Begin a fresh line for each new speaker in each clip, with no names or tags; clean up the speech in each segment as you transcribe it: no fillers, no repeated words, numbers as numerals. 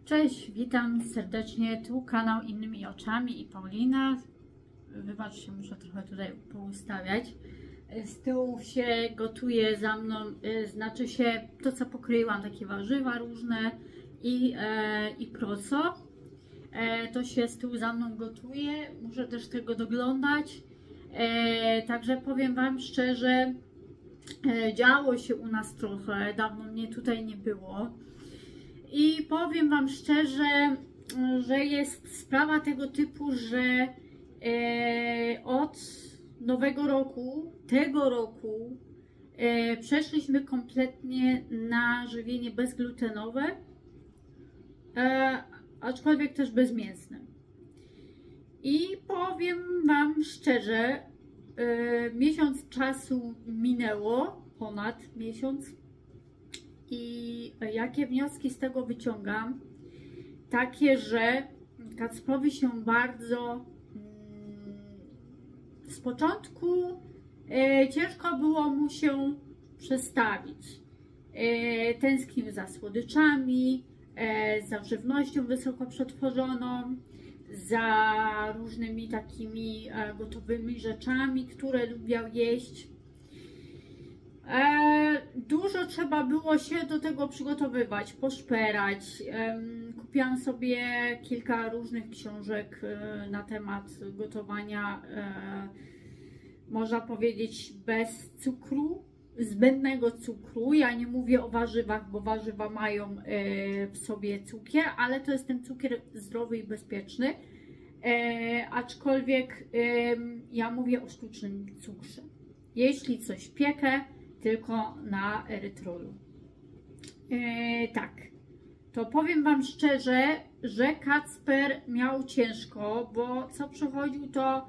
Cześć, witam serdecznie, tu kanał Innymi Oczami i Paulina. Wybaczcie, muszę trochę tutaj poustawiać. Z tyłu się gotuje za mną, znaczy się to, co pokroiłam, takie warzywa różne i proso. To się z tyłu za mną gotuje, muszę też tego doglądać. Także powiem Wam szczerze, działo się u nas trochę, dawno mnie tutaj nie było. I powiem Wam szczerze, że jest sprawa tego typu, że od nowego roku, tego roku, przeszliśmy kompletnie na żywienie bezglutenowe, aczkolwiek też bezmięsne. I powiem Wam szczerze, miesiąc czasu minęło, ponad miesiąc. I jakie wnioski z tego wyciągam? Takie, że Kacprowi się bardzo z początku ciężko było mu się przestawić. Tęsknił za słodyczami, za żywnością wysoko przetworzoną, za różnymi takimi gotowymi rzeczami, które lubiał jeść. Dużo trzeba było się do tego przygotowywać, poszperać. Kupiłam sobie kilka różnych książek na temat gotowania, można powiedzieć, bez cukru, zbędnego cukru. Ja nie mówię o warzywach, bo warzywa mają w sobie cukier, ale to jest ten cukier zdrowy i bezpieczny. Aczkolwiek ja mówię o sztucznym cukrze. Jeśli coś piekę, tylko na erytrolu. Tak, to powiem Wam szczerze, że Kacper miał ciężko, bo co przychodził, to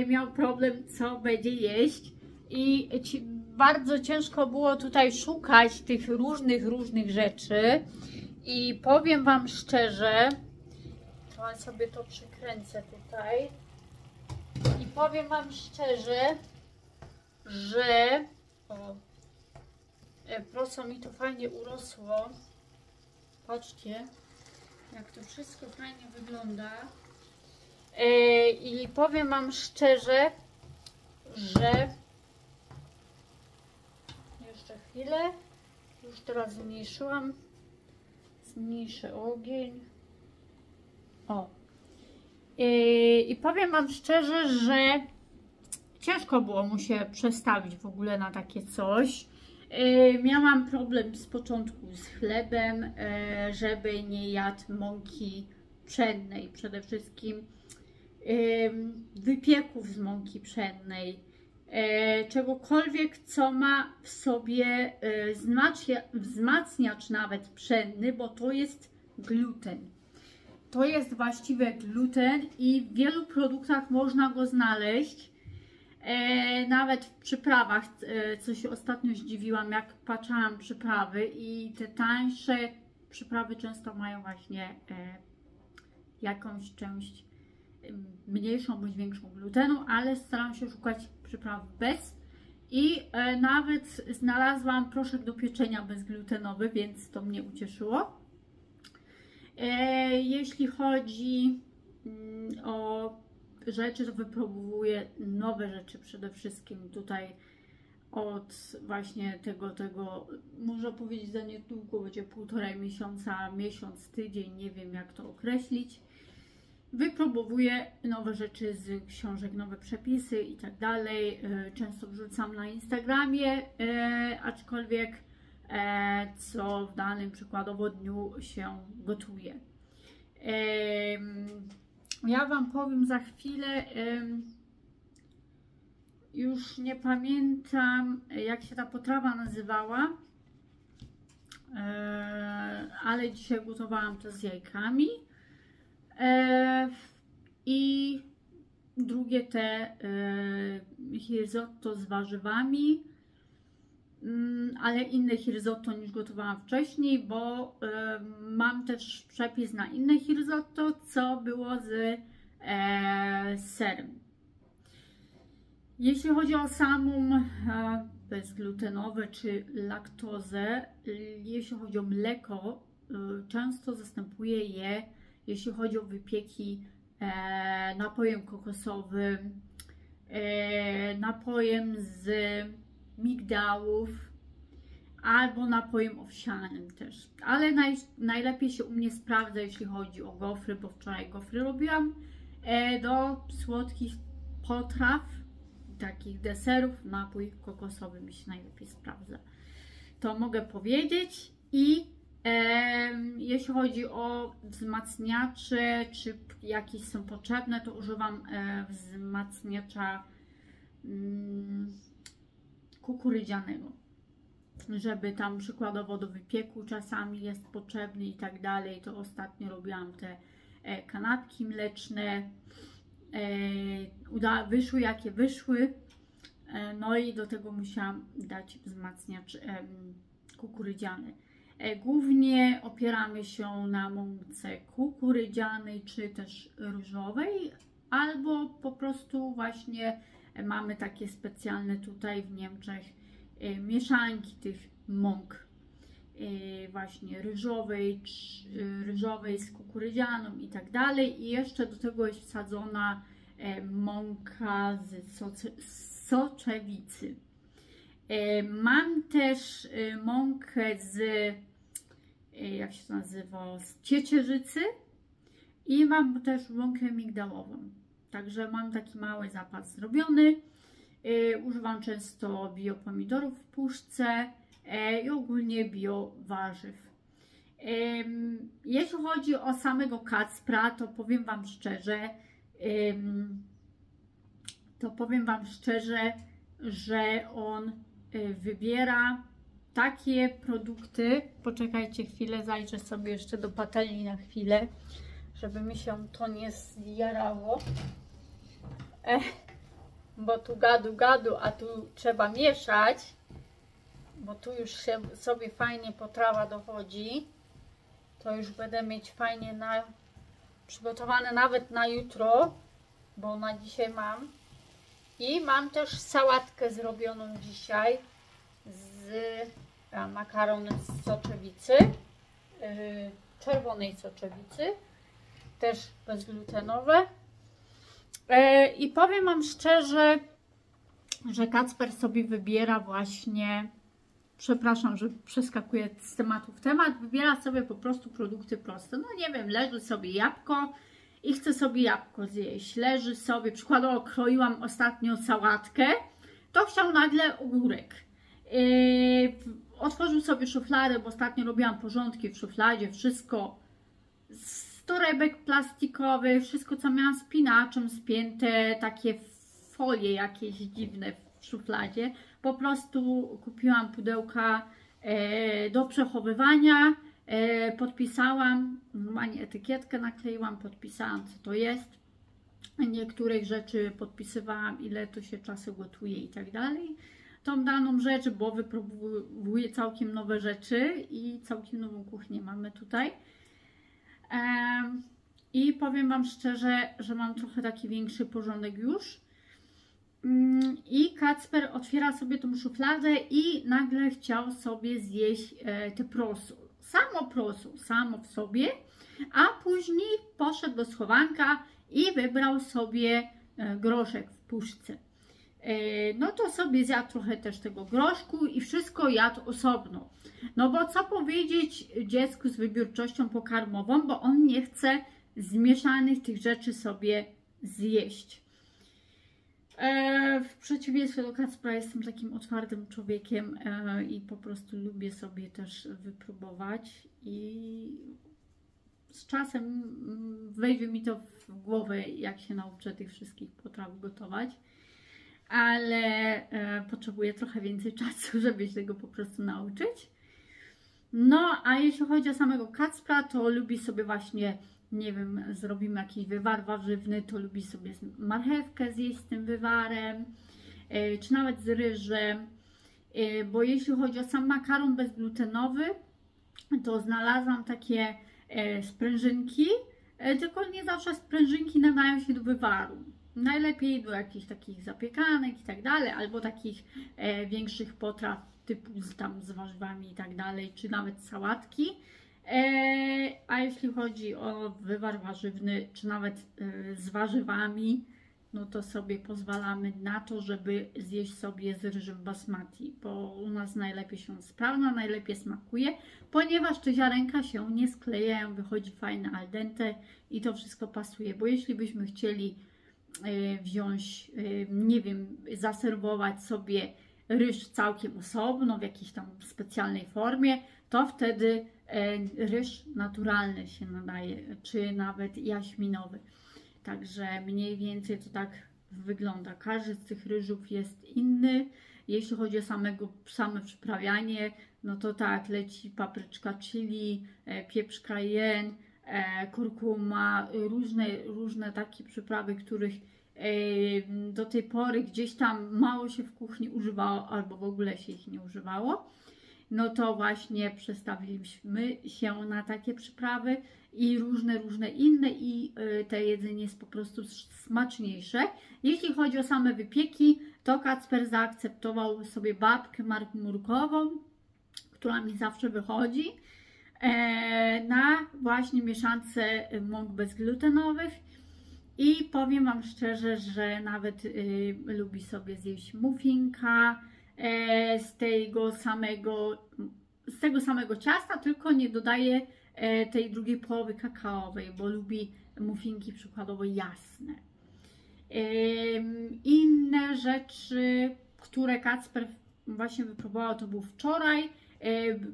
miał problem, co będzie jeść. I bardzo ciężko było tutaj szukać tych różnych rzeczy. I powiem Wam szczerze, to sobie to przykręcę tutaj. I powiem Wam szczerze, że prosto mi to fajnie urosło. Patrzcie, jak to wszystko fajnie wygląda. I powiem Wam szczerze, że jeszcze chwilę, już teraz zmniejszyłam, zmniejszę ogień. O. I powiem Wam szczerze, że ciężko było mu się przestawić w ogóle na takie coś. Miałam problem z początku z chlebem, żeby nie jadł mąki pszennej, przede wszystkim wypieków z mąki pszennej, czegokolwiek, co ma w sobie wzmacniacz nawet pszenny, bo to jest gluten. To jest właściwie gluten i w wielu produktach można go znaleźć. Nawet w przyprawach, co się ostatnio zdziwiłam, jak patrzyłam przyprawy, i te tańsze przyprawy często mają właśnie jakąś część mniejszą bądź większą glutenu, ale staram się szukać przypraw bez. I nawet znalazłam proszek do pieczenia bezglutenowy, więc to mnie ucieszyło. Jeśli chodzi o rzeczy, to wypróbuję nowe rzeczy przede wszystkim tutaj od właśnie tego można powiedzieć za niedługo, będzie 1,5 miesiąca, miesiąc, tydzień, nie wiem jak to określić. Wypróbuję nowe rzeczy z książek, nowe przepisy i tak dalej. Często wrzucam na Instagramie, aczkolwiek co w danym przykładowo dniu się gotuje. Ja Wam powiem za chwilę, już nie pamiętam, jak się ta potrawa nazywała, ale dzisiaj gotowałam to z jajkami. I drugie te risotto z warzywami, ale inne risotto niż gotowałam wcześniej, bo mam też przepis na inne risotto, co było z serem. Jeśli chodzi o samą bezglutenowe czy laktozę, jeśli chodzi o mleko, często zastępuję je, jeśli chodzi o wypieki, napojem kokosowym, napojem z migdałów albo napojem owsianym też. Ale najlepiej się u mnie sprawdza, jeśli chodzi o gofry, bo wczoraj gofry robiłam. Do słodkich potraw, takich deserów, napój kokosowy mi się najlepiej sprawdza. To mogę powiedzieć. I jeśli chodzi o wzmacniacze, czy jakieś są potrzebne, to używam wzmacniacza kukurydzianego, żeby tam przykładowo do wypieku czasami jest potrzebny i tak dalej. To ostatnio robiłam te kanapki mleczne, wyszły jakie wyszły, no i do tego musiałam dać wzmacniacz kukurydziany. Głównie opieramy się na mące kukurydzianej czy też ryżowej, albo po prostu właśnie mamy takie specjalne tutaj w Niemczech mieszanki tych mąk, właśnie ryżowej z kukurydzianą i tak dalej. I jeszcze do tego jest wsadzona mąka z soczewicy. Mam też mąkę z, jak się to nazywa, z ciecierzycy i mam też mąkę migdałową. Także mam taki mały zapas zrobiony. Używam często biopomidorów w puszce i ogólnie biowarzyw. Jeśli chodzi o samego Kacpra, to powiem Wam szczerze, że on wybiera takie produkty. Poczekajcie chwilę, zajrzę sobie jeszcze do patelni na chwilę, żeby mi się to nie zjarało. Bo tu gadu, a tu trzeba mieszać, bo tu już się sobie fajnie potrawa dochodzi. To już będę mieć fajnie przygotowane nawet na jutro, bo na dzisiaj mam. I mam też sałatkę zrobioną dzisiaj z makaron z soczewicy, czerwonej soczewicy, też bezglutenowe. I powiem Wam szczerze, że Kacper sobie wybiera właśnie, przepraszam, że przeskakuję z tematu w temat, wybiera sobie po prostu produkty proste. No nie wiem, leży sobie jabłko i chce sobie jabłko zjeść. Leży sobie, przykładowo kroiłam ostatnio sałatkę, to chciał nagle ogórek. Otworzył sobie szufladę, bo ostatnio robiłam porządki w szufladzie, wszystko z torebek plastikowych, wszystko co miałam spinaczem spięte, takie folie jakieś dziwne w szufladzie. Po prostu kupiłam pudełka do przechowywania, podpisałam, normalnie etykietkę nakleiłam, podpisałam co to jest. Niektórych rzeczy podpisywałam, ile to się czasu gotuje i tak dalej. Tą daną rzecz, bo wypróbuję całkiem nowe rzeczy i całkiem nową kuchnię mamy tutaj. I powiem Wam szczerze, że mam trochę taki większy porządek już. I Kacper otwiera sobie tą szufladę i nagle chciał sobie zjeść te prosu. Samo w sobie, a później poszedł do schowanka i wybrał sobie groszek w puszce. No to sobie zjadł trochę też tego groszku i wszystko jadł osobno. No bo co powiedzieć dziecku z wybiórczością pokarmową, bo on nie chce zmieszanych tych rzeczy sobie zjeść. W przeciwieństwie do Kacpra jestem takim otwartym człowiekiem i po prostu lubię sobie też wypróbować i z czasem wejdzie mi to w głowę, jak się nauczę tych wszystkich potraw gotować, ale potrzebuję trochę więcej czasu, żeby się tego po prostu nauczyć. No, a jeśli chodzi o samego Kacpra, to lubi sobie właśnie, nie wiem, zrobimy jakiś wywar warzywny, to lubi sobie marchewkę zjeść z tym wywarem, czy nawet z ryżem, bo jeśli chodzi o sam makaron bezglutenowy, to znalazłam takie sprężynki, tylko nie zawsze sprężynki nadają się do wywaru. Najlepiej do jakichś takich zapiekanek i tak dalej, albo takich większych potraw typu tam z warzywami i tak dalej, czy nawet sałatki. A jeśli chodzi o wywar warzywny, czy nawet z warzywami, no to sobie pozwalamy na to, żeby zjeść sobie z ryżem basmati, bo u nas najlepiej się sprawdza, najlepiej smakuje, ponieważ te ziarenka się nie sklejają, wychodzi fajne al dente i to wszystko pasuje, bo jeśli byśmy chcieli wziąć, nie wiem, zaserwować sobie ryż całkiem osobno, w jakiejś tam specjalnej formie, to wtedy ryż naturalny się nadaje, czy nawet jaśminowy. Także mniej więcej to tak wygląda. Każdy z tych ryżów jest inny. Jeśli chodzi o same przyprawianie, no to tak, leci papryczka chili, pieprz cayenne, kurkuma, różne takie przyprawy, których do tej pory gdzieś tam mało się w kuchni używało, albo w ogóle się ich nie używało. No to właśnie przestawiliśmy się na takie przyprawy i różne inne i te jedzenie jest po prostu smaczniejsze. Jeśli chodzi o same wypieki, to Kacper zaakceptował sobie babkę marmurkową, która mi zawsze wychodzi, na właśnie mieszance mąk bezglutenowych i powiem Wam szczerze, że nawet lubi sobie zjeść muffinka z tego samego ciasta, tylko nie dodaje tej drugiej połowy kakaowej, bo lubi muffinki przykładowo jasne. Inne rzeczy, które Kacper właśnie wypróbował, to był wczoraj.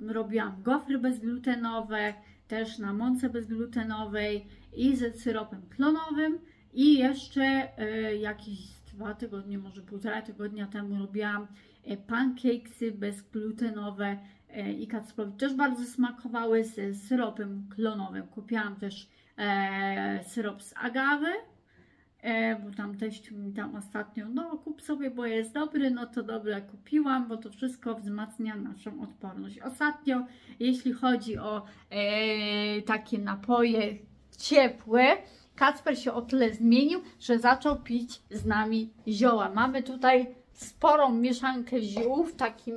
Robiłam gofry bezglutenowe, też na mące bezglutenowej i ze syropem klonowym. I jeszcze jakieś 2 tygodnie, może 1,5 tygodnia temu robiłam pancakesy bezglutenowe i Kacprowi też bardzo smakowały z syropem klonowym. Kupiłam też syrop z agawy, bo tam teściu mi tam ostatnio, no kup sobie, bo jest dobry, no to dobra, kupiłam, bo to wszystko wzmacnia naszą odporność. Ostatnio, jeśli chodzi o takie napoje ciepłe, Kacper się o tyle zmienił, że zaczął pić z nami zioła. Mamy tutaj sporą mieszankę ziół w takim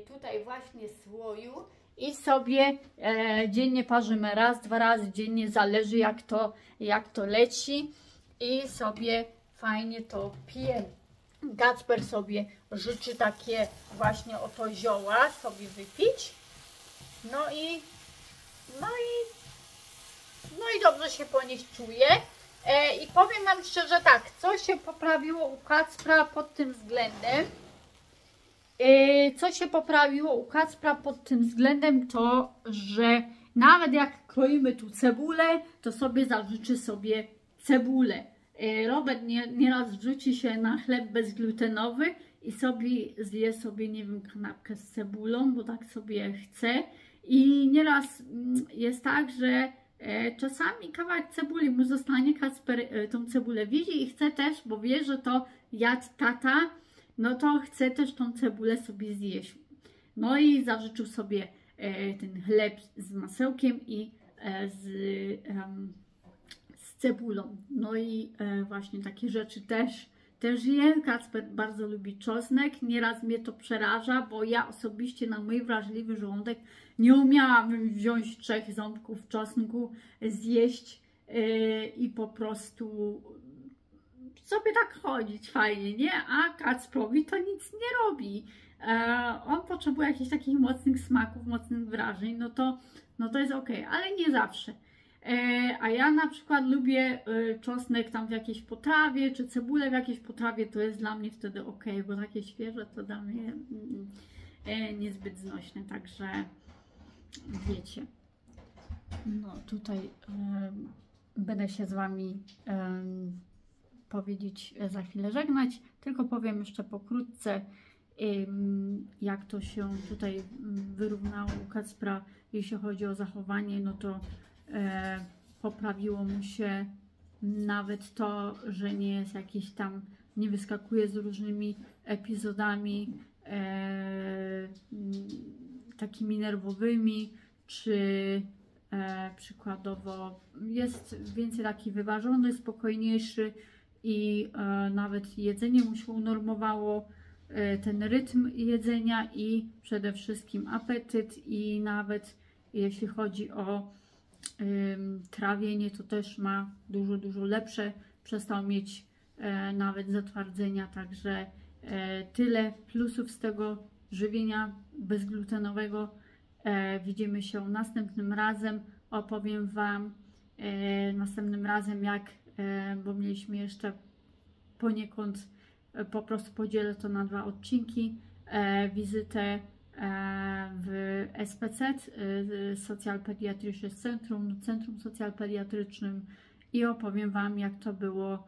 tutaj właśnie słoju i sobie dziennie parzymy raz, 2 razy dziennie, zależy jak to leci i sobie fajnie to pijemy. Kacper sobie życzy takie właśnie oto zioła sobie wypić. No i dobrze się po nich czuję. I powiem Wam szczerze tak, co się poprawiło u Kacpra pod tym względem. To, że nawet jak kroimy tu cebulę, to sobie zażyczy sobie cebulę. Robert nieraz wrzuci się na chleb bezglutenowy i zje sobie, nie wiem, kanapkę z cebulą, bo tak sobie chce. I nieraz jest tak, że czasami kawałek cebuli mu zostanie, Kacper tą cebulę widzi i chce też, bo wie, że to jadł tata, no to chce też tą cebulę sobie zjeść. No i zażyczył sobie ten chleb z masełkiem i z cebulą. No i właśnie takie rzeczy też je. Kacper bardzo lubi czosnek. Nieraz mnie to przeraża, bo ja osobiście na mój wrażliwy żołądek nie umiałabym wziąć 3 ząbków czosnku, zjeść i po prostu sobie tak chodzić fajnie, nie? A Kacprowi to nic nie robi. On potrzebuje jakichś takich mocnych smaków, mocnych wrażeń, no to jest ok, ale nie zawsze. A ja na przykład lubię czosnek tam w jakiejś potrawie, czy cebulę w jakiejś potrawie, to jest dla mnie wtedy ok, bo takie świeże to dla mnie niezbyt znośne, także wiecie. No tutaj będę się z Wami powiedzieć za chwilę żegnać, tylko powiem jeszcze pokrótce, jak to się tutaj wyrównało u Kacpra, jeśli chodzi o zachowanie, no to poprawiło mu się nawet to, że nie jest jakiś tam, nie wyskakuje z różnymi epizodami takimi nerwowymi, czy przykładowo jest więcej taki wyważony, spokojniejszy i nawet jedzenie mu się unormowało, ten rytm jedzenia i przede wszystkim apetyt i nawet jeśli chodzi o trawienie, to też ma dużo lepsze. Przestał mieć nawet zatwardzenia, także tyle plusów z tego żywienia bezglutenowego. Widzimy się następnym razem. Opowiem Wam następnym razem, bo mieliśmy jeszcze poniekąd, po prostu podzielę to na 2 odcinki, wizytę w SPC, Social Pediatryczne Centrum, Centrum Socjalpediatrycznym, i opowiem Wam, jak to było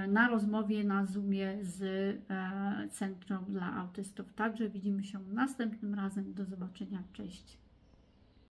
na rozmowie na Zoomie z Centrum dla Autystów. Także widzimy się następnym razem. Do zobaczenia. Cześć.